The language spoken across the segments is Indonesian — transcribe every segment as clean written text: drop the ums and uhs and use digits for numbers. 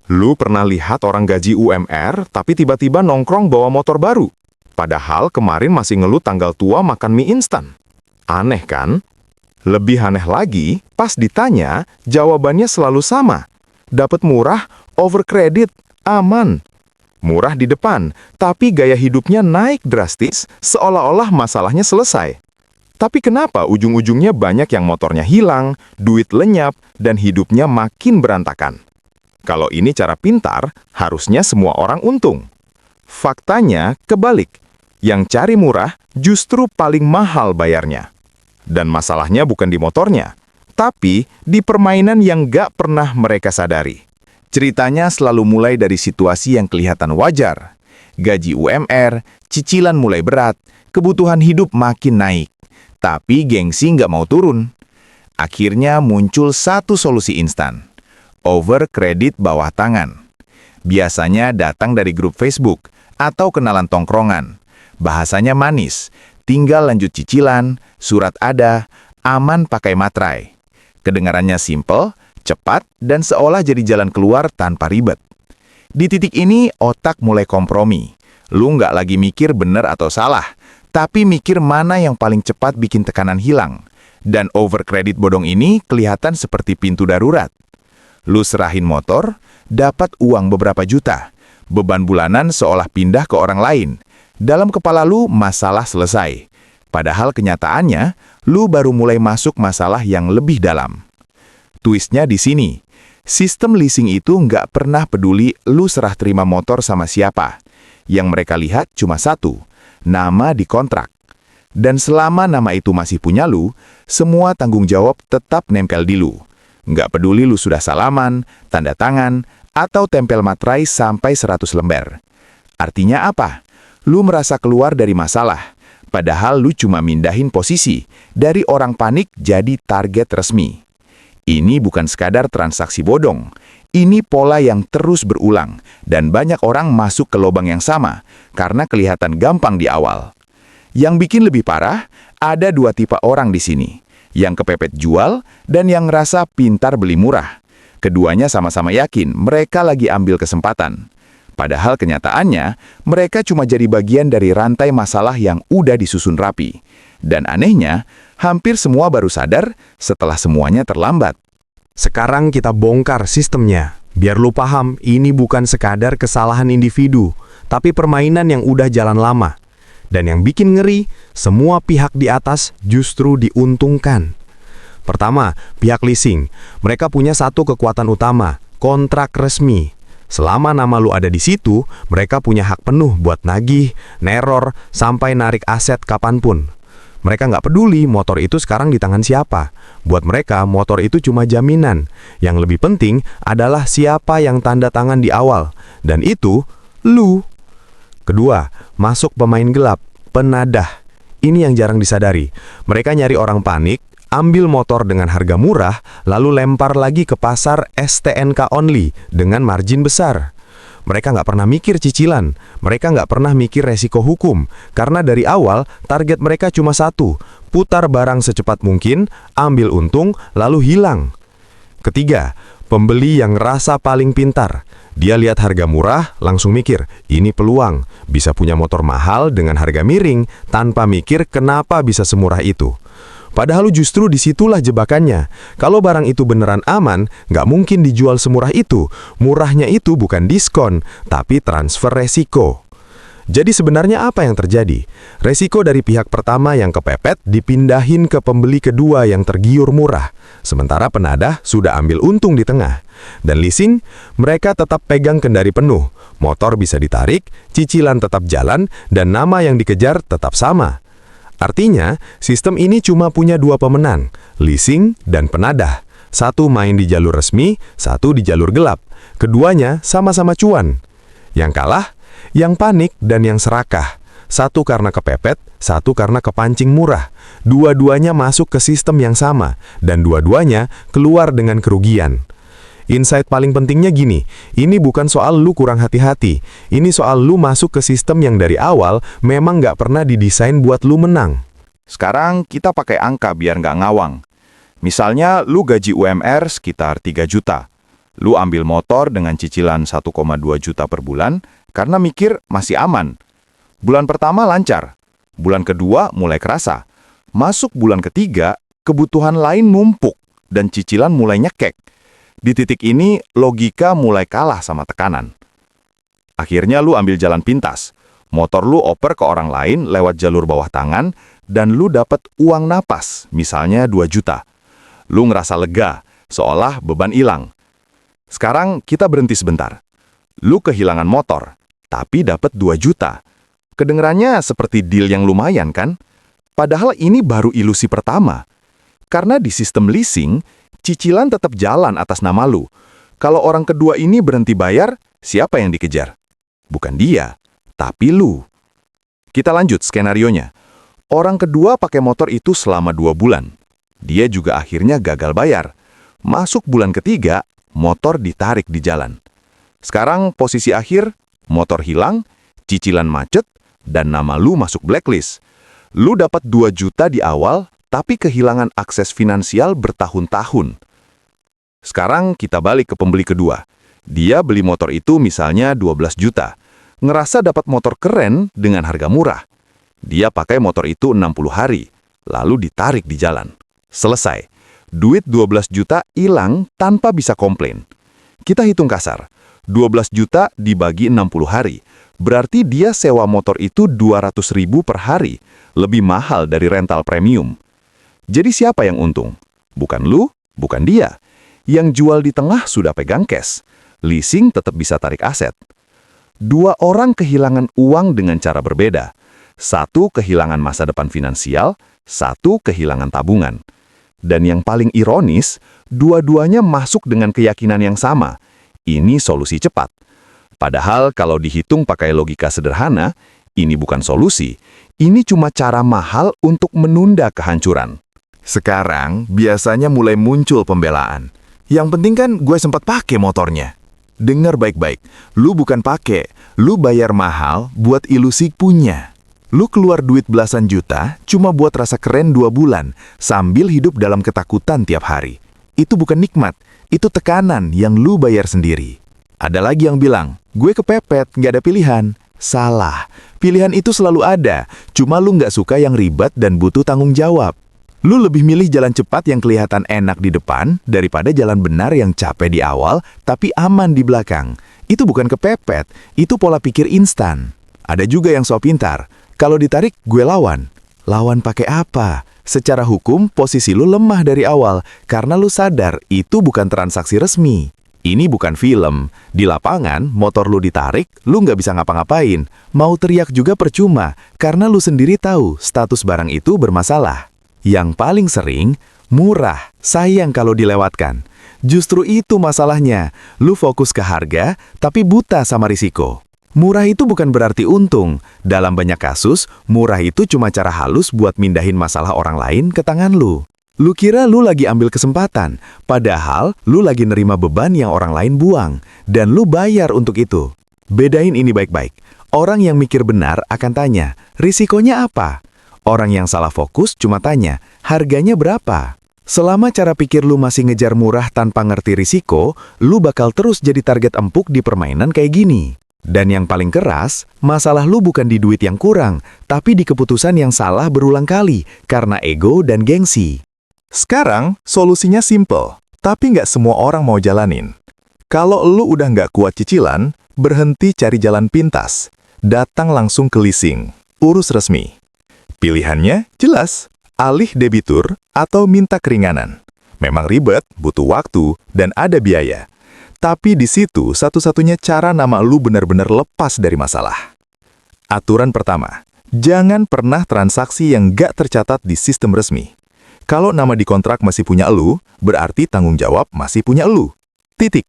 Lu pernah lihat orang gaji UMR tapi tiba-tiba nongkrong bawa motor baru? Padahal kemarin masih ngeluh tanggal tua makan mie instan. Aneh kan? Lebih aneh lagi, pas ditanya, jawabannya selalu sama. Dapat murah, overkredit, aman. Murah di depan, tapi gaya hidupnya naik drastis, seolah-olah masalahnya selesai. Tapi kenapa ujung-ujungnya banyak yang motornya hilang, duit lenyap, dan hidupnya makin berantakan? Kalau ini cara pintar, harusnya semua orang untung. Faktanya kebalik. Yang cari murah justru paling mahal bayarnya. Dan masalahnya bukan di motornya, tapi di permainan yang gak pernah mereka sadari. Ceritanya selalu mulai dari situasi yang kelihatan wajar. Gaji UMR, cicilan mulai berat, kebutuhan hidup makin naik. Tapi gengsi nggak mau turun. Akhirnya muncul satu solusi instan. Overkredit bawah tangan. Biasanya datang dari grup Facebook atau kenalan tongkrongan. Bahasanya manis, tinggal lanjut cicilan, surat ada, aman pakai materai. Kedengarannya simple, cepat, dan seolah jadi jalan keluar tanpa ribet. Di titik ini, otak mulai kompromi. Lu nggak lagi mikir benar atau salah, tapi mikir mana yang paling cepat bikin tekanan hilang. Dan overkredit bodong ini kelihatan seperti pintu darurat. Lu serahin motor, dapat uang beberapa juta. Beban bulanan seolah pindah ke orang lain. Dalam kepala lu, masalah selesai. Padahal kenyataannya, lu baru mulai masuk masalah yang lebih dalam. Twistnya di sini. Sistem leasing itu nggak pernah peduli lu serah terima motor sama siapa. Yang mereka lihat cuma satu, nama di kontrak. Dan selama nama itu masih punya lu, semua tanggung jawab tetap nempel di lu. Nggak peduli lu sudah salaman, tanda tangan, atau tempel materai sampai 100 lembar. Artinya apa? Lu merasa keluar dari masalah, padahal lu cuma mindahin posisi dari orang panik jadi target resmi. Ini bukan sekadar transaksi bodong. Ini pola yang terus berulang, dan banyak orang masuk ke lubang yang sama, karena kelihatan gampang di awal. Yang bikin lebih parah, ada dua tipe orang di sini. Yang kepepet jual, dan yang ngerasa pintar beli murah. Keduanya sama-sama yakin mereka lagi ambil kesempatan. Padahal kenyataannya, mereka cuma jadi bagian dari rantai masalah yang udah disusun rapi. Dan anehnya, hampir semua baru sadar setelah semuanya terlambat. Sekarang kita bongkar sistemnya. Biar lu paham, ini bukan sekadar kesalahan individu, tapi permainan yang udah jalan lama. Dan yang bikin ngeri, semua pihak di atas justru diuntungkan. Pertama, pihak leasing. Mereka punya satu kekuatan utama, kontrak resmi. Selama nama lu ada di situ, mereka punya hak penuh buat nagih, neror, sampai narik aset kapanpun. Mereka nggak peduli motor itu sekarang di tangan siapa. Buat mereka, motor itu cuma jaminan. Yang lebih penting adalah siapa yang tanda tangan di awal. Dan itu, lu. Kedua, masuk pemain gelap, penadah. Ini yang jarang disadari. Mereka nyari orang panik, ambil motor dengan harga murah, lalu lempar lagi ke pasar STNK only dengan margin besar. Mereka nggak pernah mikir cicilan, mereka nggak pernah mikir resiko hukum, karena dari awal target mereka cuma satu, putar barang secepat mungkin, ambil untung, lalu hilang. Ketiga, pembeli yang rasa paling pintar. Dia lihat harga murah, langsung mikir, ini peluang, bisa punya motor mahal dengan harga miring, tanpa mikir kenapa bisa semurah itu. Padahal justru disitulah jebakannya. Kalau barang itu beneran aman, nggak mungkin dijual semurah itu. Murahnya itu bukan diskon, tapi transfer resiko. Jadi sebenarnya apa yang terjadi? Resiko dari pihak pertama yang kepepet dipindahin ke pembeli kedua yang tergiur murah. Sementara penadah sudah ambil untung di tengah. Dan leasing, mereka tetap pegang kendali penuh. Motor bisa ditarik, cicilan tetap jalan, dan nama yang dikejar tetap sama. Artinya, sistem ini cuma punya dua pemenang, leasing dan penadah. Satu main di jalur resmi, satu di jalur gelap. Keduanya sama-sama cuan. Yang kalah, yang panik dan yang serakah. Satu karena kepepet, satu karena kepancing murah. Dua-duanya masuk ke sistem yang sama, dan dua-duanya keluar dengan kerugian. Insight paling pentingnya gini, ini bukan soal lu kurang hati-hati. Ini soal lu masuk ke sistem yang dari awal memang nggak pernah didesain buat lu menang. Sekarang kita pakai angka biar nggak ngawang. Misalnya lu gaji UMR sekitar 3 juta. Lu ambil motor dengan cicilan 1,2 juta per bulan karena mikir masih aman. Bulan pertama lancar, bulan kedua mulai kerasa. Masuk bulan ketiga, kebutuhan lain numpuk dan cicilan mulai nyekek. Di titik ini, logika mulai kalah sama tekanan. Akhirnya lu ambil jalan pintas. Motor lu oper ke orang lain lewat jalur bawah tangan dan lu dapat uang napas, misalnya 2 juta. Lu ngerasa lega, seolah beban hilang. Sekarang kita berhenti sebentar. Lu kehilangan motor, tapi dapat 2 juta. Kedengerannya seperti deal yang lumayan kan? Padahal ini baru ilusi pertama. Karena di sistem leasing, cicilan tetap jalan atas nama lu. Kalau orang kedua ini berhenti bayar, siapa yang dikejar? Bukan dia, tapi lu. Kita lanjut skenarionya. Orang kedua pakai motor itu selama 2 bulan. Dia juga akhirnya gagal bayar. Masuk bulan ketiga, motor ditarik di jalan. Sekarang posisi akhir, motor hilang, cicilan macet, dan nama lu masuk blacklist. Lu dapat 2 juta di awal, tapi kehilangan akses finansial bertahun-tahun. Sekarang kita balik ke pembeli kedua. Dia beli motor itu misalnya 12 juta. Ngerasa dapat motor keren dengan harga murah. Dia pakai motor itu 60 hari, lalu ditarik di jalan. Selesai. Duit 12 juta hilang tanpa bisa komplain. Kita hitung kasar. 12 juta dibagi 60 hari. Berarti dia sewa motor itu 200 ribu per hari. Lebih mahal dari rental premium. Jadi siapa yang untung? Bukan lu, bukan dia. Yang jual di tengah sudah pegang cash. Leasing tetap bisa tarik aset. 2 orang kehilangan uang dengan cara berbeda. 1 kehilangan masa depan finansial, 1 kehilangan tabungan. Dan yang paling ironis, dua-duanya masuk dengan keyakinan yang sama. Ini solusi cepat. Padahal kalau dihitung pakai logika sederhana, ini bukan solusi. Ini cuma cara mahal untuk menunda kehancuran. Sekarang biasanya mulai muncul pembelaan. Yang penting kan gue sempat pakai motornya. Dengar baik-baik, lu bukan pakai, lu bayar mahal buat ilusi punya. Lu keluar duit belasan juta cuma buat rasa keren 2 bulan, sambil hidup dalam ketakutan tiap hari. Itu bukan nikmat, itu tekanan yang lu bayar sendiri. Ada lagi yang bilang, gue kepepet, nggak ada pilihan. Salah, pilihan itu selalu ada, cuma lu nggak suka yang ribet dan butuh tanggung jawab. Lu lebih milih jalan cepat yang kelihatan enak di depan daripada jalan benar yang capek di awal tapi aman di belakang. Itu bukan kepepet, itu pola pikir instan. Ada juga yang sok pintar. Kalau ditarik, gue lawan. Lawan pakai apa? Secara hukum, posisi lu lemah dari awal karena lu sadar itu bukan transaksi resmi. Ini bukan film. Di lapangan, motor lu ditarik, lu nggak bisa ngapa-ngapain. Mau teriak juga percuma karena lu sendiri tahu status barang itu bermasalah. Yang paling sering, murah, sayang kalau dilewatkan. Justru itu masalahnya. Lu fokus ke harga, tapi buta sama risiko. Murah itu bukan berarti untung. Dalam banyak kasus, murah itu cuma cara halus buat mindahin masalah orang lain ke tangan lu. Lu kira lu lagi ambil kesempatan, padahal lu lagi nerima beban yang orang lain buang, dan lu bayar untuk itu. Bedain ini baik-baik. Orang yang mikir benar akan tanya, risikonya apa? Orang yang salah fokus cuma tanya, harganya berapa? Selama cara pikir lu masih ngejar murah tanpa ngerti risiko, lu bakal terus jadi target empuk di permainan kayak gini. Dan yang paling keras, masalah lu bukan di duit yang kurang, tapi di keputusan yang salah berulang kali karena ego dan gengsi. Sekarang, solusinya simple, tapi nggak semua orang mau jalanin. Kalau lu udah nggak kuat cicilan, berhenti cari jalan pintas. Datang langsung ke leasing, urus resmi. Pilihannya jelas, alih debitur atau minta keringanan. Memang ribet, butuh waktu, dan ada biaya. Tapi di situ satu-satunya cara nama lu benar-benar lepas dari masalah. Aturan pertama, jangan pernah transaksi yang gak tercatat di sistem resmi. Kalau nama di kontrak masih punya lu, berarti tanggung jawab masih punya lu. Titik.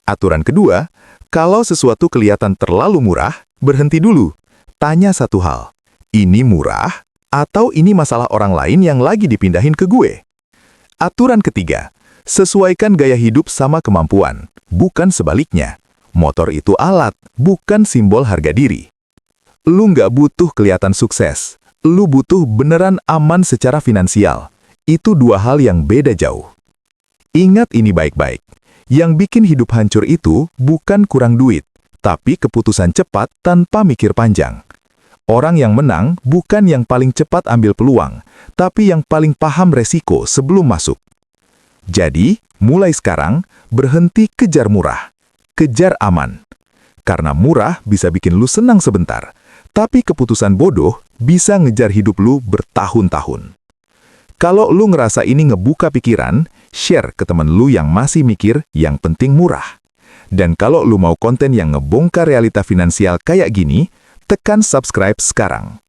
Aturan kedua, kalau sesuatu kelihatan terlalu murah, berhenti dulu. Tanya satu hal, ini murah atau ini masalah orang lain yang lagi dipindahin ke gue? Aturan ketiga, sesuaikan gaya hidup sama kemampuan, bukan sebaliknya. Motor itu alat, bukan simbol harga diri. Lu nggak butuh kelihatan sukses. Lu butuh beneran aman secara finansial. Itu 2 hal yang beda jauh. Ingat ini baik-baik. Yang bikin hidup hancur itu bukan kurang duit, tapi keputusan cepat tanpa mikir panjang. Orang yang menang bukan yang paling cepat ambil peluang, tapi yang paling paham resiko sebelum masuk. Jadi, mulai sekarang, berhenti kejar murah. Kejar aman. Karena murah bisa bikin lu senang sebentar, tapi keputusan bodoh bisa ngejar hidup lu bertahun-tahun. Kalau lu ngerasa ini ngebuka pikiran, share ke temen lu yang masih mikir yang penting murah. Dan kalau lu mau konten yang ngebongkar realita finansial kayak gini, tekan subscribe sekarang.